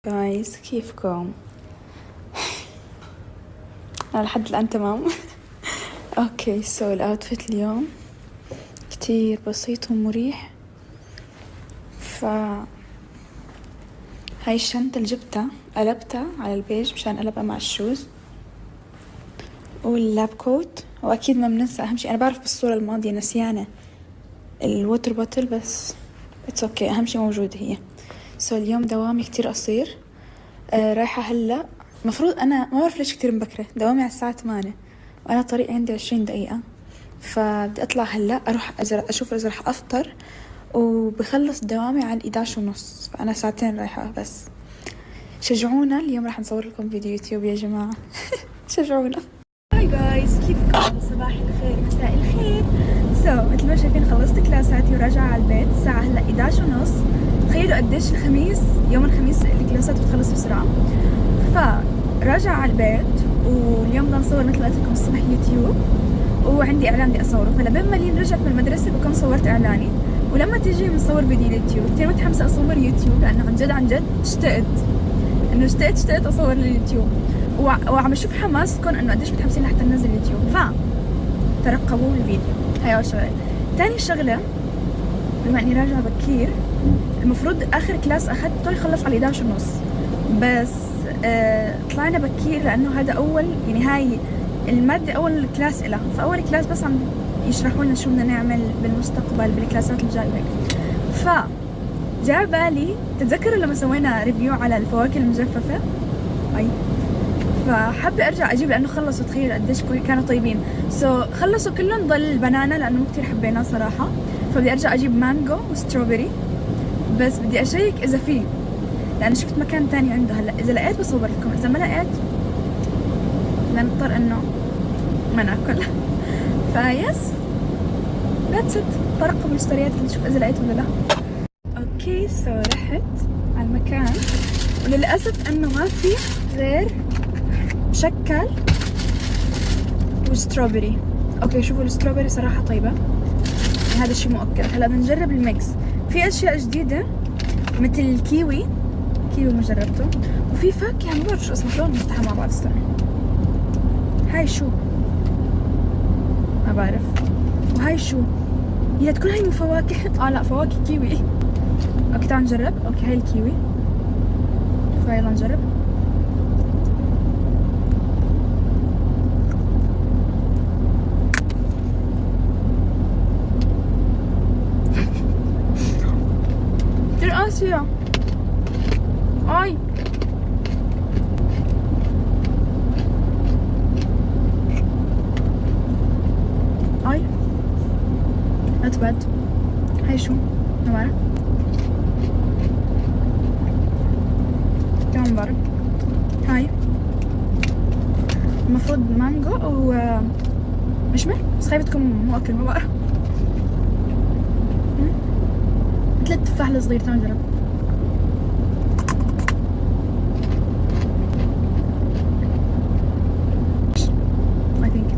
جايز كيفكم؟ أنا لحد الآن تمام. اوكي الاوتفيت اليوم كتير بسيط ومريح. هاي الشنطة اللي جبتها قلبتها على البيج مشان قلبها مع الشوز واللاب كوت، واكيد ما بننسى اهم شيء. انا بعرف بالصورة الماضية نسيانة الوتر بوتل، بس اتس اوكي، اهم شيء موجودة هي. اليوم دوامي كتير قصير. رايحة هلا. مفروض انا ما بعرف ليش كتير مبكرة، دوامي على الساعة 8 وانا طريقي عندي 20 دقيقة، فبدي اطلع هلا اروح اشوف اذا رح افطر، وبخلص دوامي على 11:30، فانا ساعتين رايحة بس. شجعونا، اليوم رح نصور لكم فيديو يوتيوب يا جماعة. شجعونا. هاي جايز، كيفكم؟ صباح الخير، مساء الخير. مثل ما شايفين خلصت كلاساتي وراجعة على البيت. الساعة هلا 11:30. تخيلوا قديش يوم الخميس الكلاسات بتخلص بسرعة. فراجعة على البيت، واليوم بدنا نصور مثل ما قلت لكم الصبح يوتيوب، وعندي اعلان بدي اصوره. فلبين ما رجعت من المدرسة بكون صورت اعلاني، ولما تيجي بنصور فيديو اليوتيوب. كثير متحمسة اصور يوتيوب لانه عن جد اشتقت اصور اليوتيوب، وعم اشوف حماسكم انه قديش متحمسين لحتى ننزل اليوتيوب. ترقبوا الفيديو. هاي اول شغله. تاني شغله، بما اني راجعه بكير، المفروض اخر كلاس اخذته يخلص على 11:30، بس طلعنا بكير لانه هذا اول، يعني هاي الماده اول كلاس إلها، فاول كلاس بس عم يشرحوا لنا شو بدنا نعمل بالمستقبل بالكلاسات الجايه هيك. جاء بالي، تتذكروا لما سوينا ريفيو على الفواكه المجففه؟ فحابة ارجع اجيب لانه خلصوا، تخيل قديش كانوا طيبين. خلصوا كلهم، ضل البنانا لانه مو كتير حبيناه صراحة. فبدي ارجع اجيب مانجو وستروبري، بس بدي اشيك اذا فيه، لانه شفت مكان تاني عنده. هلا اذا لقيت بصور لكم، اذا ما لقيت لنضطر انه ما ناكل. فيس ذاتس ات. ترقبوا الستوريات نشوف اذا لقيت ولا لا. اوكي رحت على المكان، وللاسف انه ما في غير مشكل وستروبري. اوكي شوفوا الستروبري صراحة طيبة، هذا الشيء مؤكد. هلا بدنا نجرب الميكس. في اشياء جديدة مثل الكيوي ما جربته، وفي فاكهة ما بعرف شو اسمها، شلون نفتحها مع بعض. استنى، هاي شو؟ ما بعرف. وهاي شو؟ هي تكون هاي مو فواكه؟ لا فواكه كيوي. اوكي تعال نجرب. اوكي هاي الكيوي، فيلا نجرب. كتير قاسية. not bad. هاي شو؟ ما بعرف. كمان بعرف. هاي المفروض مانجو او مشمر، بس خايفة تكون مو اكل، ما بعرف. مثل التفاح الصغير. تعال نجرب. I think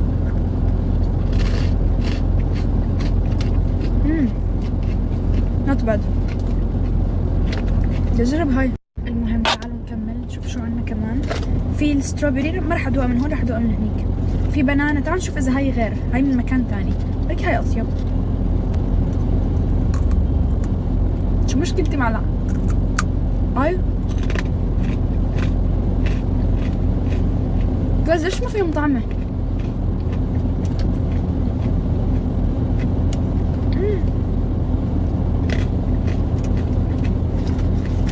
not bad. بدي اجرب هاي. المهم تعالوا نكمل نشوف شو عنا كمان. في الستروبري ما رح ادوقها من هون، رح ادوقها من هنيك. في بنانا، تعالوا نشوف اذا هاي غير، هاي من مكان تاني، بركي هاي اطيب. شو مشكلتي مع هاي جايز؟ ليش ما فيهم طعمه؟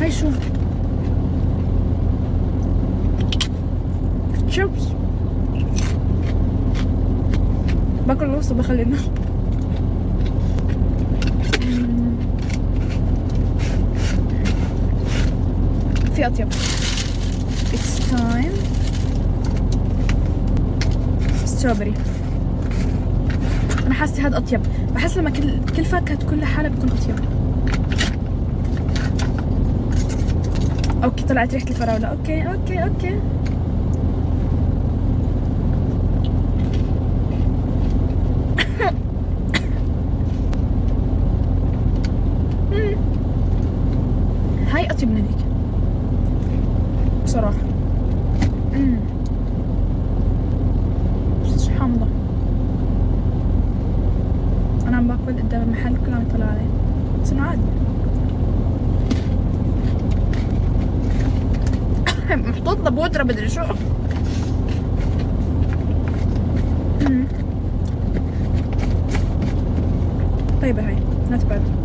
هاي شو؟ شيبس. باكل الوسط وبخلي النص. في اطيب. It's time strawberry. انا حاسه هذا اطيب، بحس لما كل فاكهه تكون لحالها بتكون اطيب. اوكي طلعت ريحه الفراوله. اوكي هاي اطيب من هذيك. بصراحة. بس حامضة. أنا عم باكل قدام المحل كله عم يطلع علي، بس إنه عادي. محطوط له بودرة مدري شو. طيبة هاي not bad.